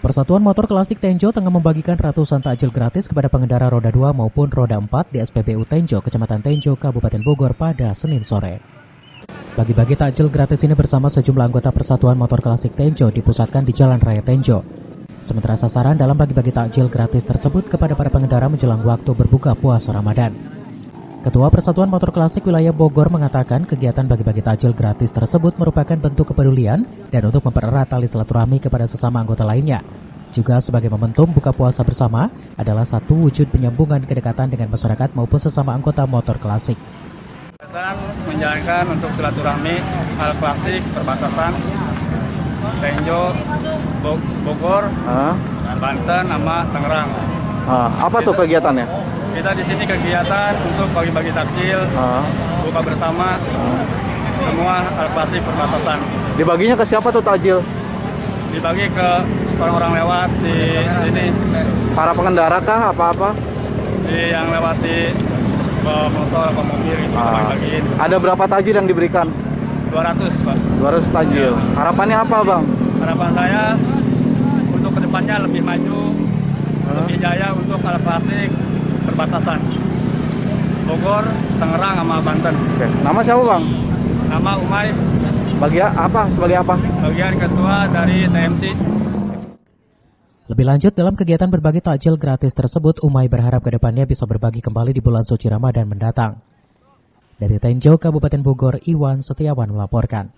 Persatuan Motor Klasik Tenjo tengah membagikan ratusan takjil gratis kepada pengendara roda 2 maupun roda 4 di SPBU Tenjo, Kecamatan Tenjo, Kabupaten Bogor pada Senin sore. Bagi-bagi takjil gratis ini bersama sejumlah anggota Persatuan Motor Klasik Tenjo dipusatkan di Jalan Raya Tenjo. Sementara sasaran dalam bagi-bagi takjil gratis tersebut kepada para pengendara menjelang waktu berbuka puasa Ramadan. Ketua Persatuan Motor Klasik Wilayah Bogor mengatakan kegiatan bagi-bagi takjil gratis tersebut merupakan bentuk kepedulian dan untuk mempererat tali silaturahmi kepada sesama anggota lainnya. Juga sebagai momentum buka puasa bersama adalah satu wujud penyambungan kedekatan dengan masyarakat maupun sesama anggota motor klasik. Kita menjalankan untuk silaturahmi hal klasik perbatasan Tenjo, Bogor, Banten, sama Tangerang. Apa tuh kegiatannya? Kita di sini kegiatan untuk bagi-bagi takjil, buka bersama, semua hal klasik perbatasan. Dibaginya ke siapa tuh takjil? Dibagi ke orang-orang lewat di sini. Para pengendara kah? Apa-apa? Yang lewat di motor atau mobil itu bagi-bagiin. Ada berapa takjil yang diberikan? 200, Pak. 200 takjil. Harapannya apa, Bang? Harapan saya untuk kedepannya lebih maju, lebih jaya untuk hal klasik perbatasan Bogor, Tangerang, sama Banten. Oke. Nama siapa, Bang? Nama Umay. Sebagai apa? Bagian ketua dari TMC. Lebih lanjut, dalam kegiatan berbagi takjil gratis tersebut, Umay berharap kedepannya bisa berbagi kembali di bulan suci Ramadan mendatang. Dari Tenjo, Kabupaten Bogor, Iwan Setiawan melaporkan.